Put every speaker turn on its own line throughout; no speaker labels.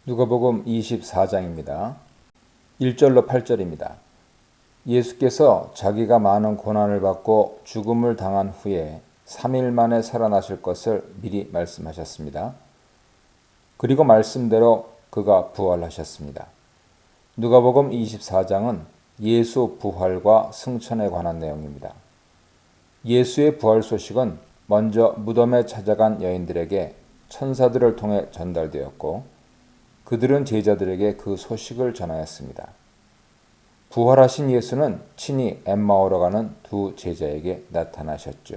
누가복음 24장입니다. 1절로 8절입니다. 예수께서 자기가 많은 고난을 받고 죽음을 당한 후에 3일 만에 살아나실 것을 미리 말씀하셨습니다. 그리고 말씀대로 그가 부활하셨습니다. 누가복음 24장은 예수 부활과 승천에 관한 내용입니다. 예수의 부활 소식은 먼저 무덤에 찾아간 여인들에게 천사들을 통해 전달되었고 그들은 제자들에게 그 소식을 전하였습니다. 부활하신 예수는 친히 엠마오로 가는 두 제자에게 나타나셨죠.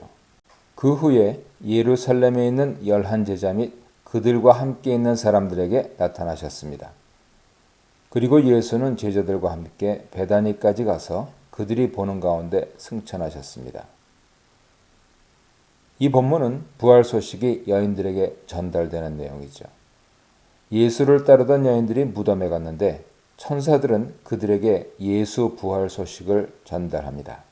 그 후에 예루살렘에 있는 11제자 및 그들과 함께 있는 사람들에게 나타나셨습니다. 그리고 예수는 제자들과 함께 베다니까지 가서 그들이 보는 가운데 승천하셨습니다. 이 본문은 부활 소식이 여인들에게 전달되는 내용이죠. 예수를 따르던 여인들이 무덤에 갔는데 천사들은 그들에게 예수 부활 소식을 전달합니다.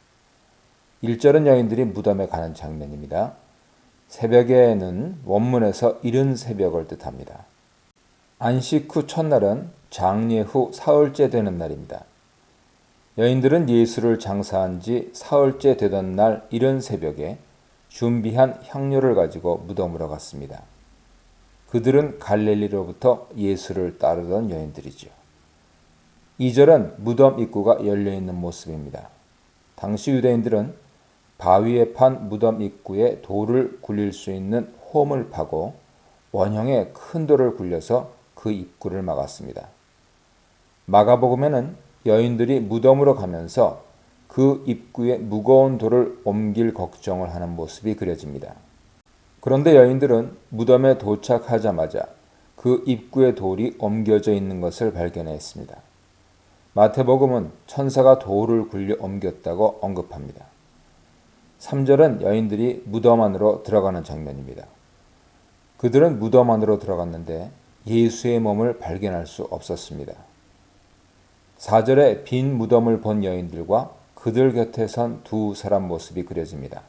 1절은 여인들이 무덤에 가는 장면입니다. 새벽에는 원문에서 이른 새벽을 뜻합니다. 안식 후 첫날은 장례 후 사흘째 되는 날입니다. 여인들은 예수를 장사한 지 사흘째 되던 날 이른 새벽에 준비한 향료를 가지고 무덤으로 갔습니다. 그들은 갈릴리로부터 예수를 따르던 여인들이죠. 2절은 무덤 입구가 열려있는 모습입니다. 당시 유대인들은 바위에 판 무덤 입구에 돌을 굴릴 수 있는 홈을 파고 원형의 큰 돌을 굴려서 그 입구를 막았습니다. 마가복음에는 여인들이 무덤으로 가면서 그 입구에 무거운 돌을 옮길 걱정을 하는 모습이 그려집니다. 그런데 여인들은 무덤에 도착하자마자 그 입구에 돌이 옮겨져 있는 것을 발견했습니다. 마태복음은 천사가 돌을 굴려 옮겼다고 언급합니다. 3절은 여인들이 무덤 안으로 들어가는 장면입니다. 그들은 무덤 안으로 들어갔는데 예수의 몸을 발견할 수 없었습니다. 4절에 빈 무덤을 본 여인들과 그들 곁에 선 두 사람 모습이 그려집니다.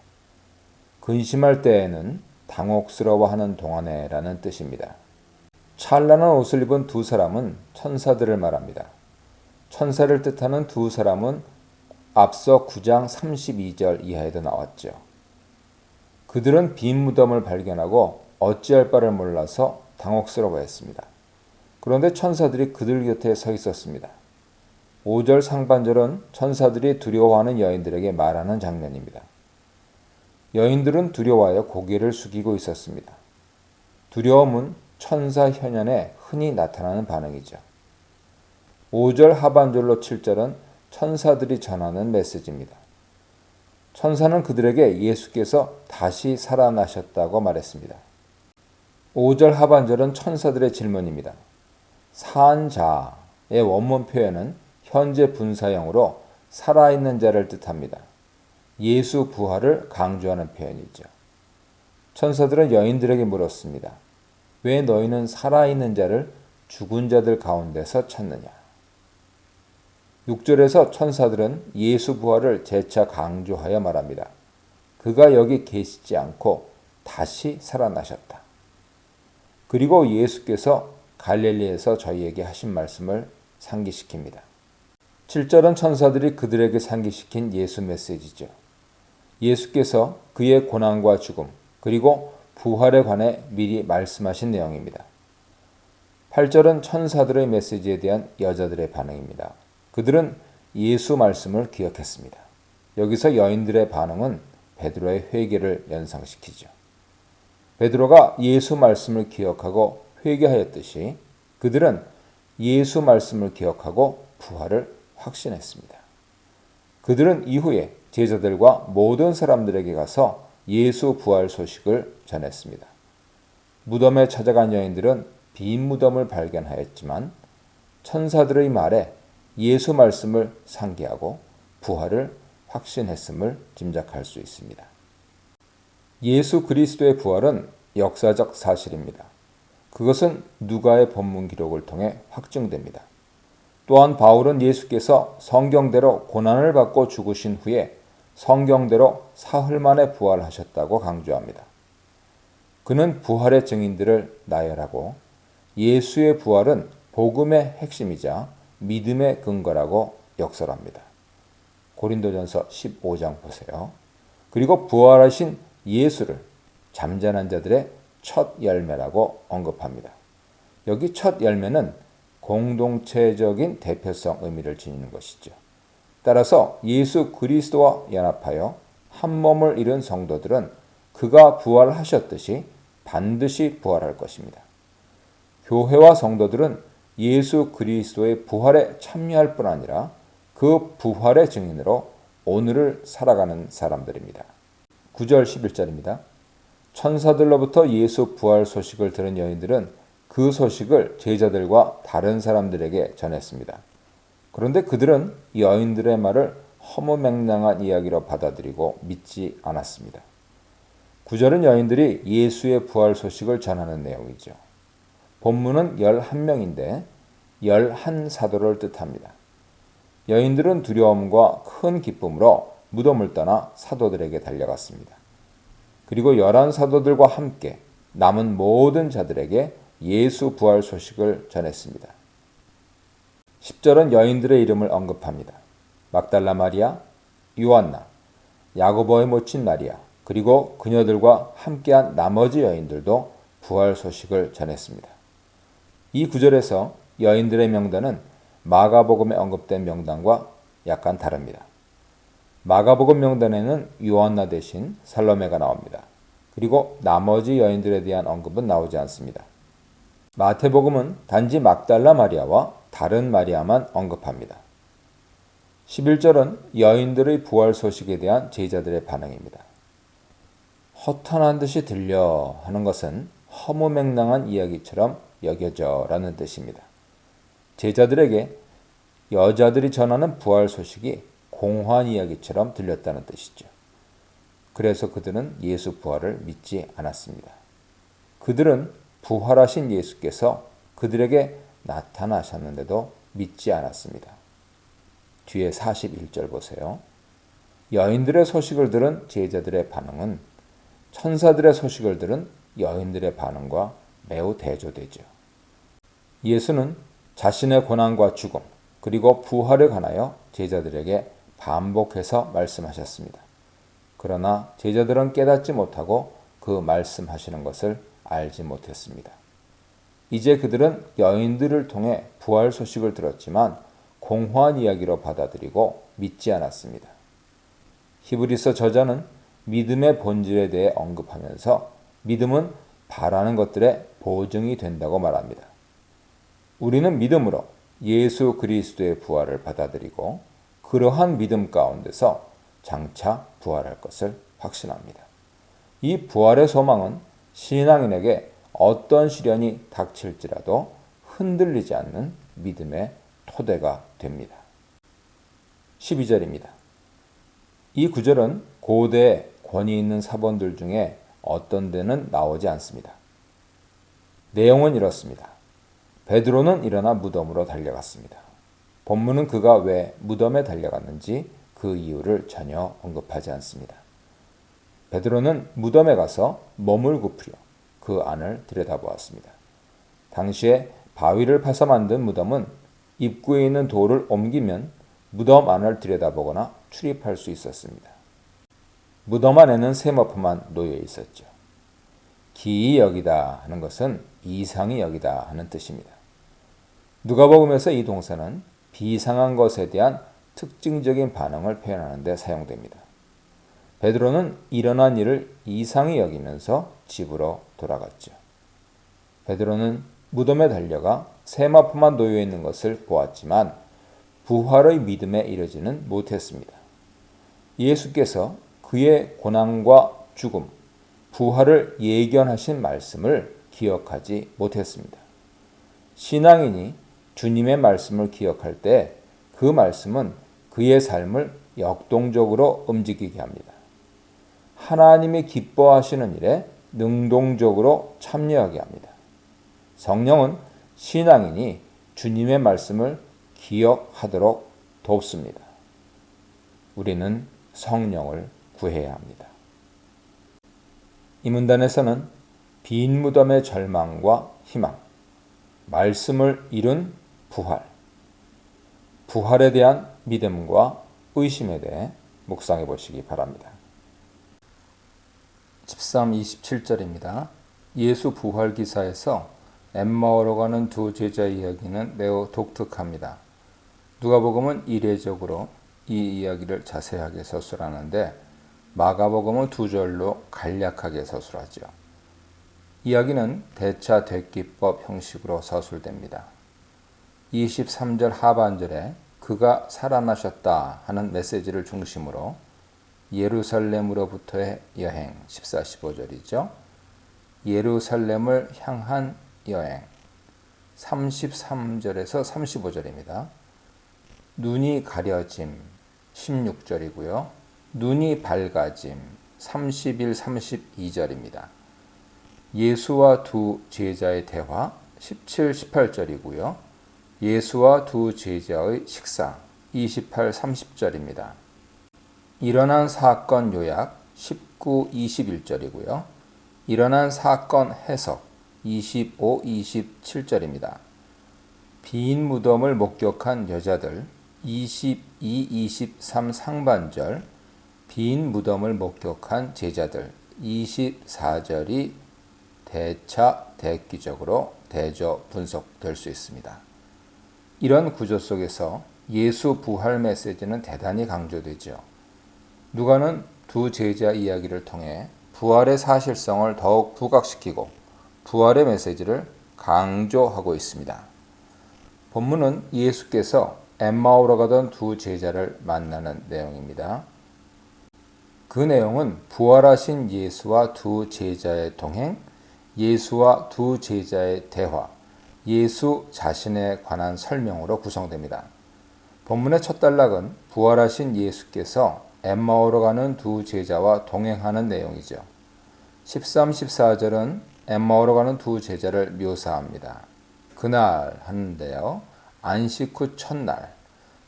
근심할 때에는 당혹스러워하는 동안에라는 뜻입니다. 찬란한 옷을 입은 두 사람은 천사들을 말합니다. 천사를 뜻하는 두 사람은 앞서 9장 32절 이하에도 나왔죠. 그들은 빈 무덤을 발견하고 어찌할 바를 몰라서 당혹스러워했습니다. 그런데 천사들이 그들 곁에 서 있었습니다. 5절 상반절은 천사들이 두려워하는 여인들에게 말하는 장면입니다. 여인들은 두려워하여 고개를 숙이고 있었습니다. 두려움은 천사 현현에 흔히 나타나는 반응이죠. 5절 하반절로 7절은 천사들이 전하는 메시지입니다. 천사는 그들에게 예수께서 다시 살아나셨다고 말했습니다. 5절 하반절은 천사들의 질문입니다. 산 자의 원문 표현은 현재 분사형으로 살아있는 자를 뜻합니다. 예수 부활을 강조하는 표현이죠. 천사들은 여인들에게 물었습니다. 왜 너희는 살아있는 자를 죽은 자들 가운데서 찾느냐? 6절에서 천사들은 예수 부활을 재차 강조하여 말합니다. 그가 여기 계시지 않고 다시 살아나셨다. 그리고 예수께서 갈릴리에서 저희에게 하신 말씀을 상기시킵니다. 7절은 천사들이 그들에게 상기시킨 예수 메시지죠. 예수께서 그의 고난과 죽음 그리고 부활에 관해 미리 말씀하신 내용입니다. 8절은 천사들의 메시지에 대한 여자들의 반응입니다. 그들은 예수 말씀을 기억했습니다. 여기서 여인들의 반응은 베드로의 회개를 연상시키죠. 베드로가 예수 말씀을 기억하고 회개하였듯이 그들은 예수 말씀을 기억하고 부활을 확신했습니다. 그들은 이후에 제자들과 모든 사람들에게 가서 예수 부활 소식을 전했습니다. 무덤에 찾아간 여인들은 빈 무덤을 발견하였지만 천사들의 말에 예수 말씀을 상기하고 부활을 확신했음을 짐작할 수 있습니다. 예수 그리스도의 부활은 역사적 사실입니다. 그것은 누가의 본문 기록을 통해 확증됩니다. 또한 바울은 예수께서 성경대로 고난을 받고 죽으신 후에 성경대로 사흘 만에 부활하셨다고 강조합니다. 그는 부활의 증인들을 나열하고 예수의 부활은 복음의 핵심이자 믿음의 근거라고 역설합니다. 고린도전서 15장 보세요. 그리고 부활하신 예수를 잠자는 자들의 첫 열매라고 언급합니다. 여기 첫 열매는 공동체적인 대표성 의미를 지니는 것이죠. 따라서 예수 그리스도와 연합하여 한 몸을 이룬 성도들은 그가 부활하셨듯이 반드시 부활할 것입니다. 교회와 성도들은 예수 그리스도의 부활에 참여할 뿐 아니라 그 부활의 증인으로 오늘을 살아가는 사람들입니다. 9절 11절입니다. 천사들로부터 예수 부활 소식을 들은 여인들은 그 소식을 제자들과 다른 사람들에게 전했습니다. 그런데 그들은 여인들의 말을 허무맹랑한 이야기로 받아들이고 믿지 않았습니다. 9절은 여인들이 예수의 부활 소식을 전하는 내용이죠. 본문은 11명인데 11사도를 뜻합니다. 여인들은 두려움과 큰 기쁨으로 무덤을 떠나 사도들에게 달려갔습니다. 그리고 11사도들과 함께 남은 모든 자들에게 예수 부활 소식을 전했습니다. 10절은 여인들의 이름을 언급합니다. 막달라 마리아, 요한나, 야고보의 모친 마리아, 그리고 그녀들과 함께한 나머지 여인들도 부활 소식을 전했습니다. 이 구절에서 여인들의 명단은 마가복음에 언급된 명단과 약간 다릅니다. 마가복음 명단에는 요한나 대신 살로메가 나옵니다. 그리고 나머지 여인들에 대한 언급은 나오지 않습니다. 마태복음은 단지 막달라 마리아와 다른 마리아만 언급합니다. 11절은 여인들의 부활 소식에 대한 제자들의 반응입니다. 허탄한 듯이 들려 하는 것은 허무맹랑한 이야기처럼 여겨져 라는 뜻입니다. 제자들에게 여자들이 전하는 부활 소식이 공허한 이야기처럼 들렸다는 뜻이죠. 그래서 그들은 예수 부활을 믿지 않았습니다. 그들은 부활하신 예수께서 그들에게 나타나셨는데도 믿지 않았습니다. 뒤에 41절 보세요. 여인들의 소식을 들은 제자들의 반응은 천사들의 소식을 들은 여인들의 반응과 매우 대조되죠. 예수는 자신의 고난과 죽음 그리고 부활에 관하여 제자들에게 반복해서 말씀하셨습니다. 그러나 제자들은 깨닫지 못하고 그 말씀하시는 것을 알지 못했습니다. 이제 그들은 여인들을 통해 부활 소식을 들었지만 공허한 이야기로 받아들이고 믿지 않았습니다. 히브리서 저자는 믿음의 본질에 대해 언급하면서 믿음은 바라는 것들의 보증이 된다고 말합니다. 우리는 믿음으로 예수 그리스도의 부활을 받아들이고 그러한 믿음 가운데서 장차 부활할 것을 확신합니다. 이 부활의 소망은 신앙인에게 어떤 시련이 닥칠지라도 흔들리지 않는 믿음의 토대가 됩니다. 12절입니다. 이 구절은 고대 권위 있는 사본들 중에 어떤 데는 나오지 않습니다. 내용은 이렇습니다. 베드로는 일어나 무덤으로 달려갔습니다. 본문은 그가 왜 무덤에 달려갔는지 그 이유를 전혀 언급하지 않습니다. 베드로는 무덤에 가서 몸을 굽히려 그 안을 들여다보았습니다. 당시에 바위를 파서 만든 무덤은 입구에 있는 돌을 옮기면 무덤 안을 들여다보거나 출입할 수 있었습니다. 무덤 안에는 세마포만 놓여 있었죠. 기이 여기다 하는 것은 이상히 여기다 하는 뜻입니다. 누가복음에서 이 동사는 비상한 것에 대한 특징적인 반응을 표현하는 데 사용됩니다. 베드로는 일어난 일을 이상히 여기면서 집으로 돌아갔죠. 베드로는 무덤에 달려가 세마포만 놓여 있는 것을 보았지만 부활의 믿음에 이르지는 못했습니다. 예수께서 그의 고난과 죽음, 부활을 예견하신 말씀을 기억하지 못했습니다. 신앙인이 주님의 말씀을 기억할 때 그 말씀은 그의 삶을 역동적으로 움직이게 합니다. 하나님이 기뻐하시는 일에 능동적으로 참여하게 합니다. 성령은 신앙인이 주님의 말씀을 기억하도록 돕습니다. 우리는 성령을 구해야 합니다. 이 문단에서는 빈 무덤의 절망과 희망, 말씀을 이룬 부활, 부활에 대한 믿음과 의심에 대해 묵상해 보시기 바랍니다. 13, 27절입니다. 예수 부활 기사에서 엠마오로 가는 두 제자 이야기는 매우 독특합니다. 누가복음은 이례적으로 이 이야기를 자세하게 서술하는데 마가복음은 두 절로 간략하게 서술하죠. 이야기는 대차 대기법 형식으로 서술됩니다. 23절 하반절에 그가 살아나셨다 하는 메시지를 중심으로 예루살렘으로부터의 여행 14, 15절이죠. 예루살렘을 향한 여행 33절에서 35절입니다. 눈이 가려짐 16절이고요. 눈이 밝아짐 31, 32절입니다. 예수와 두 제자의 대화 17, 18절이고요. 예수와 두 제자의 식사 28, 30절입니다. 일어난 사건 요약 19, 21절이고요. 일어난 사건 해석 25, 27절입니다. 빈 무덤을 목격한 여자들 22, 23 상반절, 빈 무덤을 목격한 제자들 24절이 대차 대기적으로 대조 분석될 수 있습니다. 이런 구조 속에서 예수 부활 메시지는 대단히 강조되죠. 누가는 두 제자 이야기를 통해 부활의 사실성을 더욱 부각시키고 부활의 메시지를 강조하고 있습니다. 본문은 예수께서 엠마오로 가던 두 제자를 만나는 내용입니다. 그 내용은 부활하신 예수와 두 제자의 동행, 예수와 두 제자의 대화, 예수 자신에 관한 설명으로 구성됩니다. 본문의 첫 단락은 부활하신 예수께서 엠마오로 가는 두 제자와 동행하는 내용이죠. 13, 14절은 엠마오로 가는 두 제자를 묘사합니다. 그날 하는데요. 안식 후 첫날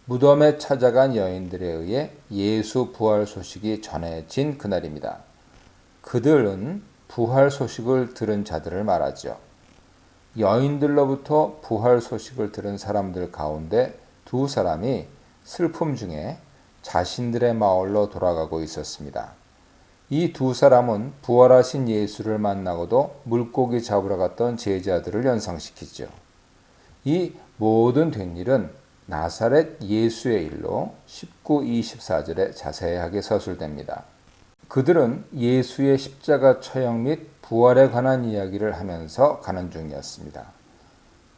무덤에 찾아간 여인들에 의해 예수 부활 소식이 전해진 그날입니다. 그들은 부활 소식을 들은 자들을 말하죠. 여인들로부터 부활 소식을 들은 사람들 가운데 두 사람이 슬픔 중에 자신들의 마을로 돌아가고 있었습니다. 이 두 사람은 부활하신 예수를 만나고도 물고기 잡으러 갔던 제자들을 연상시키죠. 이 모든 된 일은 나사렛 예수의 일로 19, 24절에 자세하게 서술됩니다. 그들은 예수의 십자가 처형 및 부활에 관한 이야기를 하면서 가는 중이었습니다.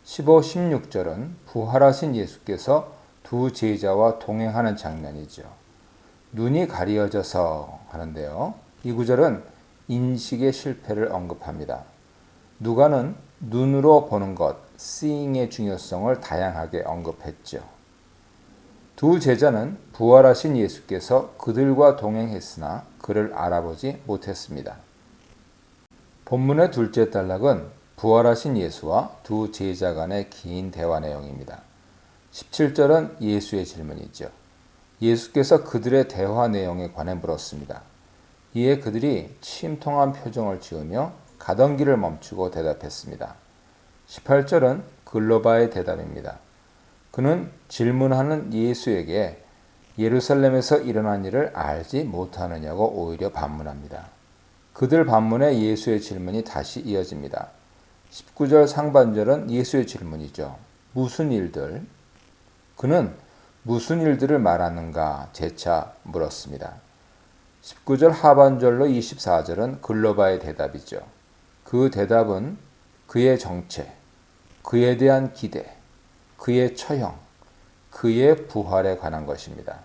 15, 16절은 부활하신 예수께서 두 제자와 동행하는 장면이죠. 눈이 가려져서 하는데요. 이 구절은 인식의 실패를 언급합니다. 누가는 눈으로 보는 것, seeing의 중요성을 다양하게 언급했죠. 두 제자는 부활하신 예수께서 그들과 동행했으나 그를 알아보지 못했습니다. 본문의 둘째 단락은 부활하신 예수와 두 제자 간의 긴 대화 내용입니다. 17절은 예수의 질문이죠. 예수께서 그들의 대화 내용에 관해 물었습니다. 이에 그들이 침통한 표정을 지으며 가던 길을 멈추고 대답했습니다. 18절은 글로바의 대답입니다. 그는 질문하는 예수에게 예루살렘에서 일어난 일을 알지 못하느냐고 오히려 반문합니다. 그들 반문에 예수의 질문이 다시 이어집니다. 19절 상반절은 예수의 질문이죠. 무슨 일들? 그는 무슨 일들을 말하는가 재차 물었습니다. 19절 하반절로 24절은 글로바의 대답이죠. 그 대답은 그의 정체, 그에 대한 기대, 그의 처형, 그의 부활에 관한 것입니다.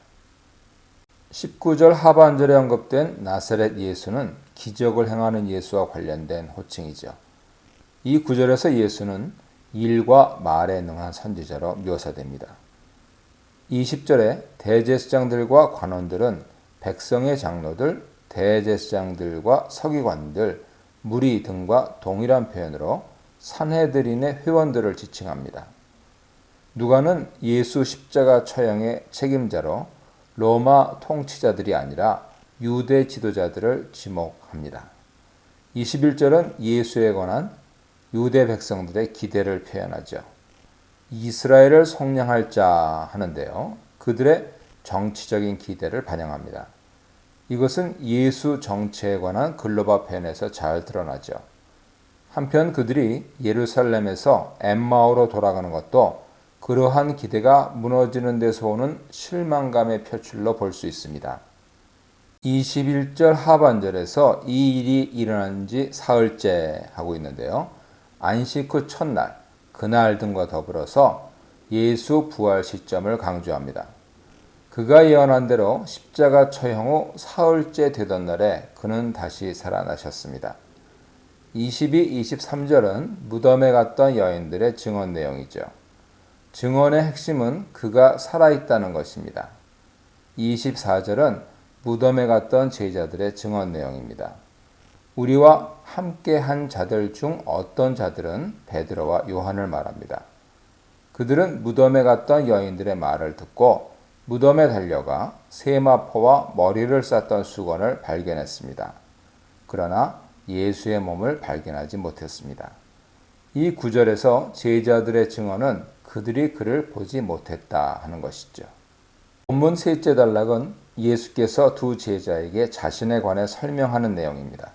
19절 하반절에 언급된 나사렛 예수는 기적을 행하는 예수와 관련된 호칭이죠. 이 구절에서 예수는 일과 말에 능한 선지자로 묘사됩니다. 20절에 대제사장들과 관원들은 백성의 장로들, 대제사장들과 서기관들, 무리 등과 동일한 표현으로 산헤드린의 회원들을 지칭합니다. 누가는 예수 십자가 처형의 책임자로 로마 통치자들이 아니라 유대 지도자들을 지목합니다. 21절은 예수에 관한 유대 백성들의 기대를 표현하죠. 이스라엘을 속량할 자 하는데요. 그들의 정치적인 기대를 반영합니다. 이것은 예수 정체에 관한 글로바 편에서 잘 드러나죠. 한편 그들이 예루살렘에서 엠마오로 돌아가는 것도 그러한 기대가 무너지는 데서 오는 실망감의 표출로 볼 수 있습니다. 21절 하반절에서 이 일이 일어난 지 사흘째 하고 있는데요. 안식 후 첫날, 그날 등과 더불어서 예수 부활 시점을 강조합니다. 그가 예언한 대로 십자가 처형 후 사흘째 되던 날에 그는 다시 살아나셨습니다. 22, 23절은 무덤에 갔던 여인들의 증언 내용이죠. 증언의 핵심은 그가 살아있다는 것입니다. 24절은 무덤에 갔던 제자들의 증언 내용입니다. 우리와 함께 한 자들 중 어떤 자들은 베드로와 요한을 말합니다. 그들은 무덤에 갔던 여인들의 말을 듣고 무덤에 달려가 세마포와 머리를 쌌던 수건을 발견했습니다. 그러나 예수의 몸을 발견하지 못했습니다. 이 구절에서 제자들의 증언은 그들이 그를 보지 못했다 하는 것이죠. 본문 셋째 단락은 예수께서 두 제자에게 자신에 관해 설명하는 내용입니다.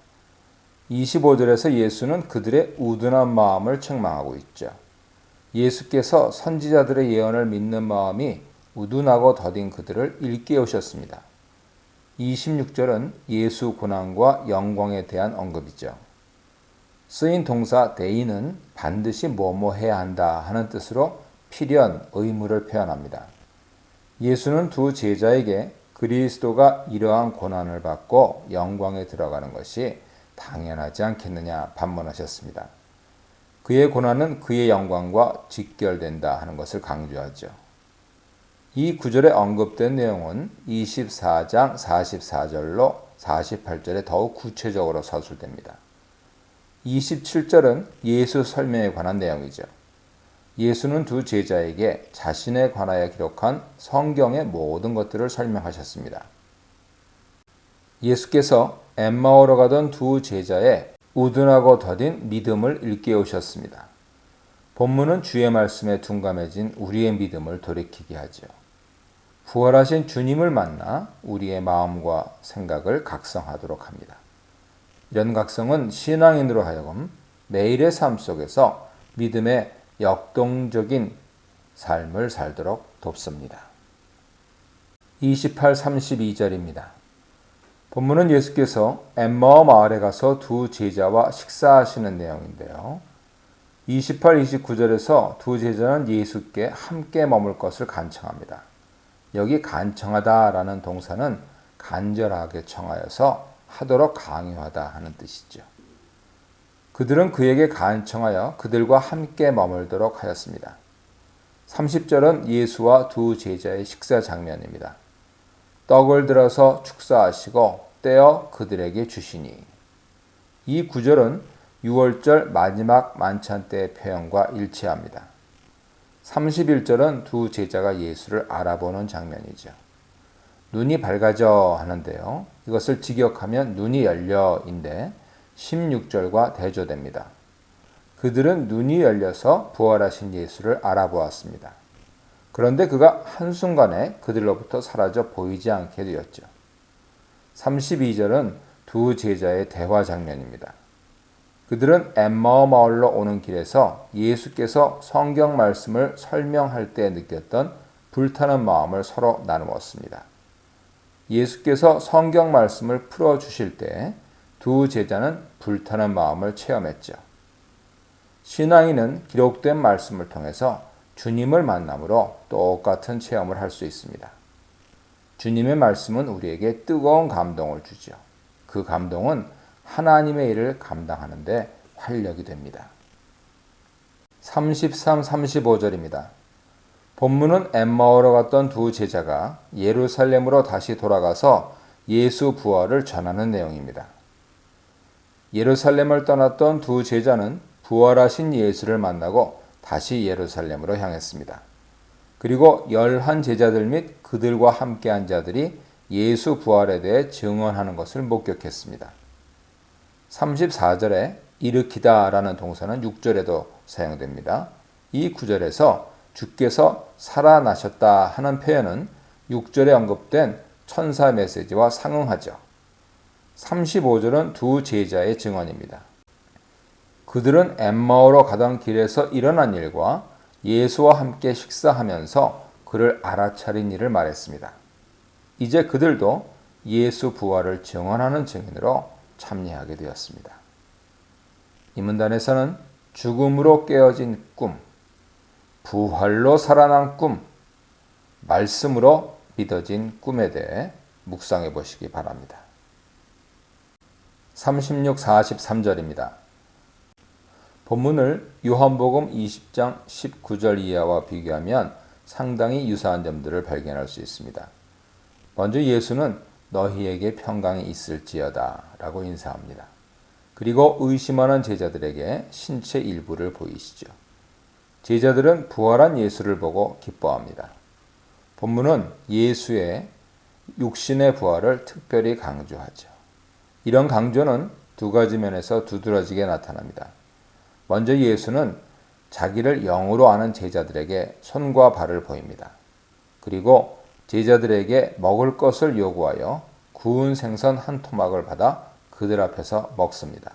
25절에서 예수는 그들의 우둔한 마음을 책망하고 있죠. 예수께서 선지자들의 예언을 믿는 마음이 우둔하고 더딘 그들을 일깨우셨습니다. 26절은 예수 고난과 영광에 대한 언급이죠. 쓰인 동사 대의는 반드시 뭐뭐 해야 한다 하는 뜻으로 필연, 의무를 표현합니다. 예수는 두 제자에게 그리스도가 이러한 고난을 받고 영광에 들어가는 것이 당연하지 않겠느냐 반문하셨습니다. 그의 고난은 그의 영광과 직결된다 하는 것을 강조하죠. 이 구절에 언급된 내용은 24장 44절로 48절에 더욱 구체적으로 서술됩니다. 27절은 예수 설명에 관한 내용이죠. 예수는 두 제자에게 자신에 관하여 기록한 성경의 모든 것들을 설명하셨습니다. 예수께서 엠마오로 가던 두 제자의 우둔하고 더딘 믿음을 일깨우셨습니다. 본문은 주의 말씀에 둔감해진 우리의 믿음을 돌이키게 하죠. 부활하신 주님을 만나 우리의 마음과 생각을 각성하도록 합니다. 이런 각성은 신앙인으로 하여금 매일의 삶 속에서 믿음의 역동적인 삶을 살도록 돕습니다. 28, 32절입니다. 본문은 예수께서 엠마오 마을에 가서 두 제자와 식사하시는 내용인데요. 28, 29절에서 두 제자는 예수께 함께 머물 것을 간청합니다. 여기 간청하다라는 동사는 간절하게 청하여서 하도록 강요하다 하는 뜻이죠. 그들은 그에게 간청하여 그들과 함께 머물도록 하였습니다. 30절은 예수와 두 제자의 식사 장면입니다. 떡을 들어서 축사하시고 떼어 그들에게 주시니. 이 구절은 6월절 마지막 만찬 때의 표현과 일치합니다. 31절은 두 제자가 예수를 알아보는 장면이죠. 눈이 밝아져 하는데요. 이것을 직역하면 눈이 열려인데 16절과 대조됩니다. 그들은 눈이 열려서 부활하신 예수를 알아보았습니다. 그런데 그가 한순간에 그들로부터 사라져 보이지 않게 되었죠. 32절은 두 제자의 대화 장면입니다. 그들은 엠마오 마을로 오는 길에서 예수께서 성경 말씀을 설명할 때 느꼈던 불타는 마음을 서로 나누었습니다. 예수께서 성경 말씀을 풀어주실 때 두 제자는 불타는 마음을 체험했죠. 신앙인은 기록된 말씀을 통해서 주님을 만남으로 똑같은 체험을 할 수 있습니다. 주님의 말씀은 우리에게 뜨거운 감동을 주죠. 그 감동은 하나님의 일을 감당하는데 활력이 됩니다. 33, 35절입니다. 본문은 엠마오로 갔던 두 제자가 예루살렘으로 다시 돌아가서 예수 부활을 전하는 내용입니다. 예루살렘을 떠났던 두 제자는 부활하신 예수를 만나고 다시 예루살렘으로 향했습니다. 그리고 11 제자들 및 그들과 함께한 자들이 예수 부활에 대해 증언하는 것을 목격했습니다. 34절에 일으키다라는 동사는 6절에도 사용됩니다. 이 구절에서 주께서 살아나셨다 하는 표현은 6절에 언급된 천사 메시지와 상응하죠. 35절은 두 제자의 증언입니다. 그들은 엠마오로 가던 길에서 일어난 일과 예수와 함께 식사하면서 그를 알아차린 일을 말했습니다. 이제 그들도 예수 부활을 증언하는 증인으로 참여하게 되었습니다. 이 문단에서는 죽음으로 깨어진 꿈, 부활로 살아난 꿈, 말씀으로 믿어진 꿈에 대해 묵상해 보시기 바랍니다. 36, 43절입니다. 본문을 요한복음 20장 19절 이하와 비교하면 상당히 유사한 점들을 발견할 수 있습니다. 먼저 예수는 너희에게 평강이 있을지어다 라고 인사합니다. 그리고 의심하는 제자들에게 신체 일부를 보이시죠. 제자들은 부활한 예수를 보고 기뻐합니다. 본문은 예수의 육신의 부활을 특별히 강조하죠. 이런 강조는 두 가지 면에서 두드러지게 나타납니다. 먼저 예수는 자기를 영으로 아는 제자들에게 손과 발을 보입니다. 그리고 제자들에게 먹을 것을 요구하여 구운 생선 한 토막을 받아 그들 앞에서 먹습니다.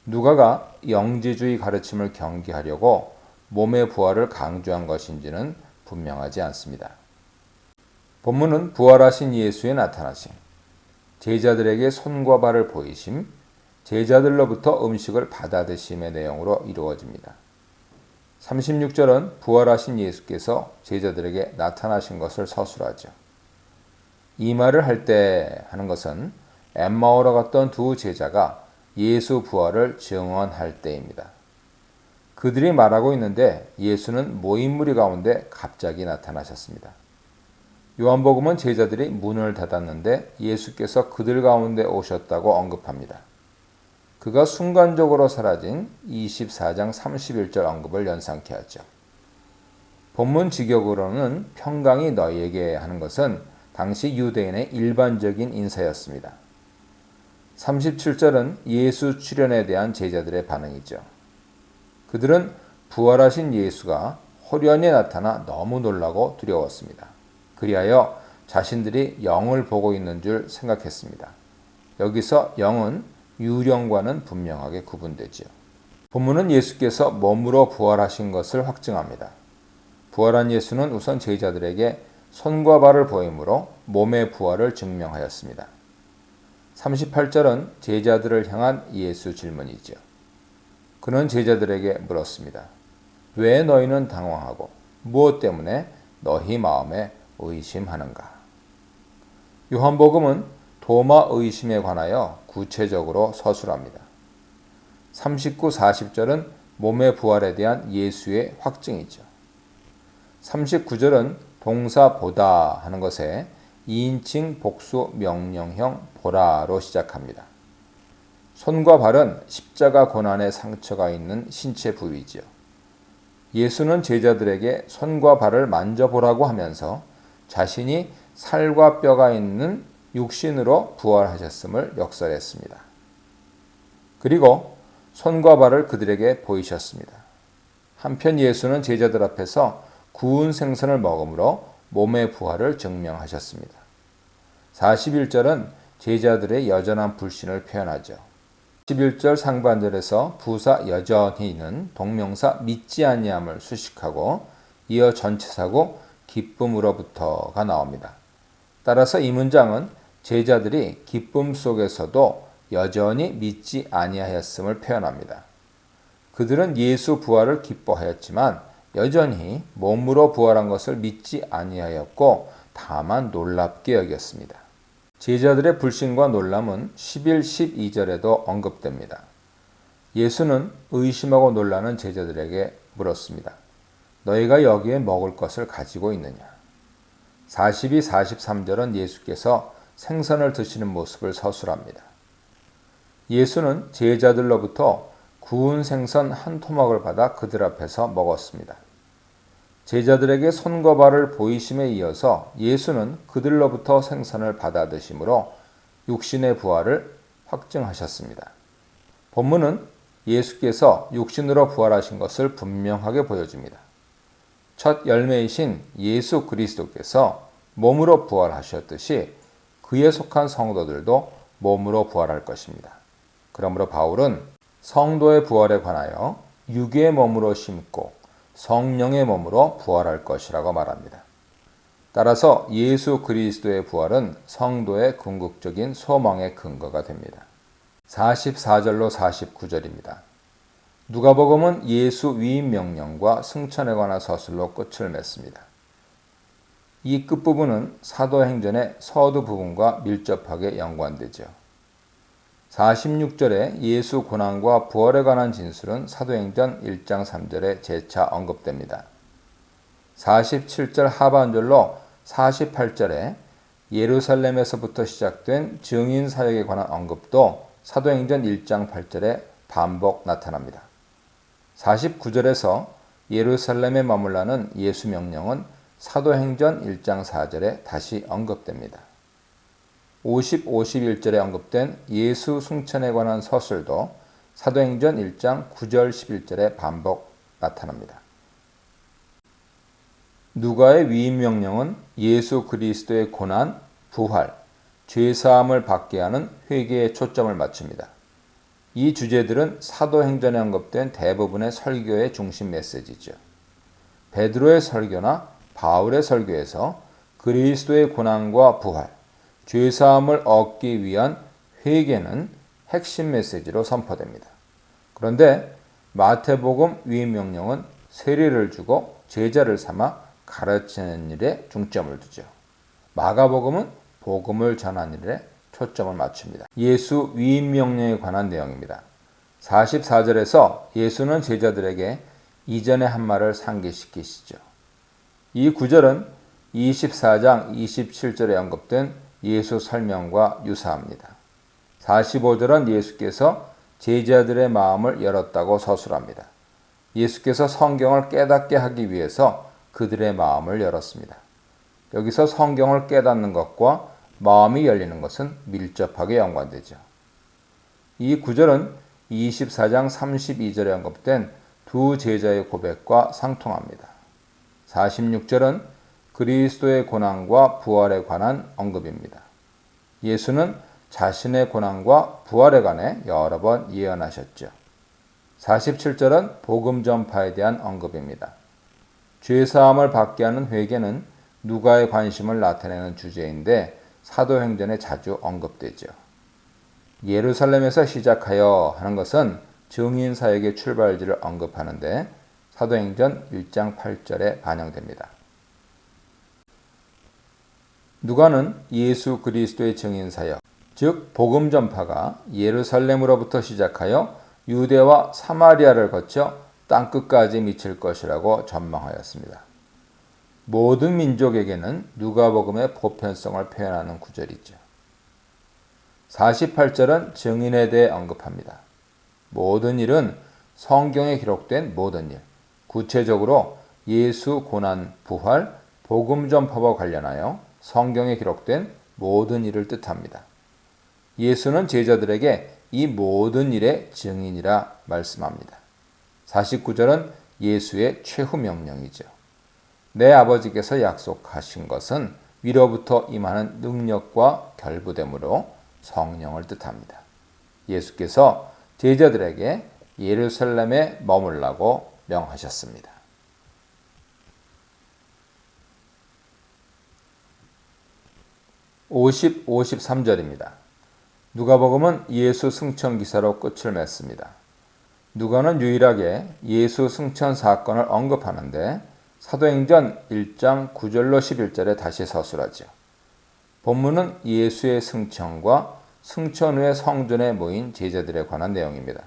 누가가 영지주의 가르침을 경계하려고 몸의 부활을 강조한 것인지는 분명하지 않습니다. 본문은 부활하신 예수의 나타나심, 제자들에게 손과 발을 보이심, 제자들로부터 음식을 받아 드심의 내용으로 이루어집니다. 36절은 부활하신 예수께서 제자들에게 나타나신 것을 서술하죠. 이 말을 할 때 하는 것은 엠마오로 갔던 두 제자가 예수 부활을 증언할 때입니다. 그들이 말하고 있는데 예수는 모인 무리 가운데 갑자기 나타나셨습니다. 요한복음은 제자들이 문을 닫았는데 예수께서 그들 가운데 오셨다고 언급합니다. 그가 순간적으로 사라진 24장 31절 언급을 연상케 하죠. 본문 직역으로는 평강이 너희에게 하는 것은 당시 유대인의 일반적인 인사였습니다. 37절은 예수 출현에 대한 제자들의 반응이죠. 그들은 부활하신 예수가 호련히 나타나 너무 놀라고 두려웠습니다. 그리하여 자신들이 영을 보고 있는 줄 생각했습니다. 여기서 영은 유령과는 분명하게 구분되지요. 본문은 예수께서 몸으로 부활하신 것을 확증합니다. 부활한 예수는 우선 제자들에게 손과 발을 보임으로 몸의 부활을 증명하였습니다. 38절은 제자들을 향한 예수 질문이죠. 그는 제자들에게 물었습니다. 왜 너희는 당황하고 무엇 때문에 너희 마음에 의심하는가? 요한복음은 도마 의심에 관하여 구체적으로 서술합니다. 39, 40절은 몸의 부활에 대한 예수의 확증이죠. 39절은 동사 보다 하는 것에 2인칭 복수 명령형 보라로 시작합니다. 손과 발은 십자가 고난의 상처가 있는 신체 부위지요. 예수는 제자들에게 손과 발을 만져보라고 하면서 자신이 살과 뼈가 있는 육신으로 부활하셨음을 역설했습니다. 그리고 손과 발을 그들에게 보이셨습니다. 한편 예수는 제자들 앞에서 구운 생선을 먹음으로 몸의 부활을 증명하셨습니다. 41절은 제자들의 여전한 불신을 표현하죠. 11절 상반절에서 부사 여전히는 동명사 믿지 아니함을 수식하고 이어 전치사고 기쁨으로부터가 나옵니다. 따라서 이 문장은 제자들이 기쁨 속에서도 여전히 믿지 아니하였음을 표현합니다. 그들은 예수 부활을 기뻐하였지만 여전히 몸으로 부활한 것을 믿지 아니하였고 다만 놀랍게 여겼습니다. 제자들의 불신과 놀람은 11, 12절에도 언급됩니다. 예수는 의심하고 놀라는 제자들에게 물었습니다. 너희가 여기에 먹을 것을 가지고 있느냐? 42, 43절은 예수께서 생선을 드시는 모습을 서술합니다. 예수는 제자들로부터 구운 생선 한 토막을 받아 그들 앞에서 먹었습니다. 제자들에게 손과 발을 보이심에 이어서 예수는 그들로부터 생선을 받아 드심으로 육신의 부활을 확증하셨습니다. 본문은 예수께서 육신으로 부활하신 것을 분명하게 보여줍니다. 첫 열매이신 예수 그리스도께서 몸으로 부활하셨듯이 그에 속한 성도들도 몸으로 부활할 것입니다. 그러므로 바울은 성도의 부활에 관하여 육의 몸으로 심고 성령의 몸으로 부활할 것이라고 말합니다. 따라서 예수 그리스도의 부활은 성도의 궁극적인 소망의 근거가 됩니다. 44절로 49절입니다. 누가복음은 예수 위임 명령과 승천에 관한 서술로 끝을 맺습니다. 이 끝부분은 사도행전의 서두 부분과 밀접하게 연관되죠. 46절에 예수 고난과 부활에 관한 진술은 사도행전 1장 3절에 재차 언급됩니다. 47절 하반절로 48절에 예루살렘에서부터 시작된 증인 사역에 관한 언급도 사도행전 1장 8절에 반복 나타납니다. 49절에서 예루살렘에 머물라는 예수 명령은 사도행전 1장 4절에 다시 언급됩니다. 50, 51절에 언급된 예수 승천에 관한 서술도 사도행전 1장 9절 11절에 반복 나타납니다. 누가의 위임 명령은 예수 그리스도의 고난, 부활, 죄사함을 받게 하는 회개에 초점을 맞춥니다. 이 주제들은 사도행전에 언급된 대부분의 설교의 중심 메시지죠. 베드로의 설교나 바울의 설교에서 그리스도의 고난과 부활, 죄사함을 얻기 위한 회개는 핵심 메시지로 선포됩니다. 그런데 마태복음 위임 명령은 세례를 주고 제자를 삼아 가르치는 일에 중점을 두죠. 마가복음은 복음을 전하는 일에 초점을 맞춥니다. 예수 위임 명령에 관한 내용입니다. 44절에서 예수는 제자들에게 이전에 한 말을 상기시키시죠. 이 구절은 24장 27절에 언급된 예수 설명과 유사합니다. 45절은 예수께서 제자들의 마음을 열었다고 서술합니다. 예수께서 성경을 깨닫게 하기 위해서 그들의 마음을 열었습니다. 여기서 성경을 깨닫는 것과 마음이 열리는 것은 밀접하게 연관되죠. 이 구절은 24장 32절에 언급된 두 제자의 고백과 상통합니다. 46절은 그리스도의 고난과 부활에 관한 언급입니다. 예수는 자신의 고난과 부활에 관해 여러 번 예언하셨죠. 47절은 복음 전파에 대한 언급입니다. 죄사함을 받게 하는 회개는 누가의 관심을 나타내는 주제인데 사도행전에 자주 언급되죠. 예루살렘에서 시작하여 하는 것은 증인 사역의 출발지를 언급하는데 사도행전 1장 8절에 반영됩니다. 누가는 예수 그리스도의 증인 사역, 즉 복음 전파가 예루살렘으로부터 시작하여 유대와 사마리아를 거쳐 땅끝까지 미칠 것이라고 전망하였습니다. 모든 민족에게는 누가복음의 보편성을 표현하는 구절이죠. 48절은 증인에 대해 언급합니다. 모든 일은 성경에 기록된 모든 일, 구체적으로 예수 고난, 부활, 복음 전파와 관련하여 성경에 기록된 모든 일을 뜻합니다. 예수는 제자들에게 이 모든 일의 증인이라 말씀합니다. 49절은 예수의 최후 명령이죠. 내 아버지께서 약속하신 것은 위로부터 임하는 능력과 결부됨으로 성령을 뜻합니다. 예수께서 제자들에게 예루살렘에 머물라고 명하셨습니다. 50, 53절입니다. 누가복음은 예수 승천 기사로 끝을 맺습니다. 누가는 유일하게 예수 승천 사건을 언급하는데 사도행전 1장 9절로 11절에 다시 서술하죠. 본문은 예수의 승천과 승천 후에 성전에 모인 제자들에 관한 내용입니다.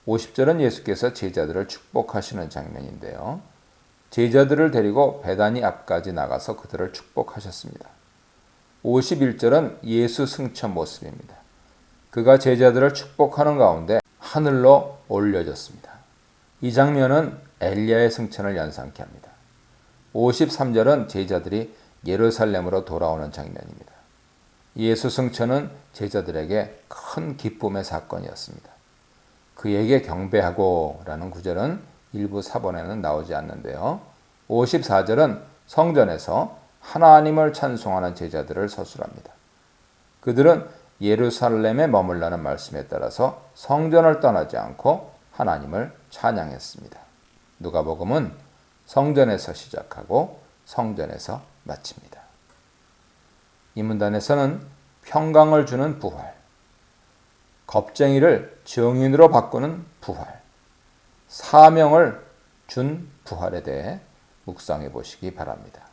50절은 예수께서 제자들을 축복하시는 장면인데요. 제자들을 데리고 베다니 앞까지 나가서 그들을 축복하셨습니다. 51절은 예수 승천 모습입니다. 그가 제자들을 축복하는 가운데 하늘로 올려졌습니다. 이 장면은 엘리야의 승천을 연상케 합니다. 53절은 제자들이 예루살렘으로 돌아오는 장면입니다. 예수 승천은 제자들에게 큰 기쁨의 사건이었습니다. 그에게 경배하고 라는 구절은 일부 사본에는 나오지 않는데요. 54절은 성전에서 하나님을 찬송하는 제자들을 서술합니다. 그들은 예루살렘에 머물라는 말씀에 따라서 성전을 떠나지 않고 하나님을 찬양했습니다. 누가복음은 성전에서 시작하고 성전에서 마칩니다. 이 문단에서는 평강을 주는 부활, 겁쟁이를 증인으로 바꾸는 부활, 사명을 준 부활에 대해 묵상해 보시기 바랍니다.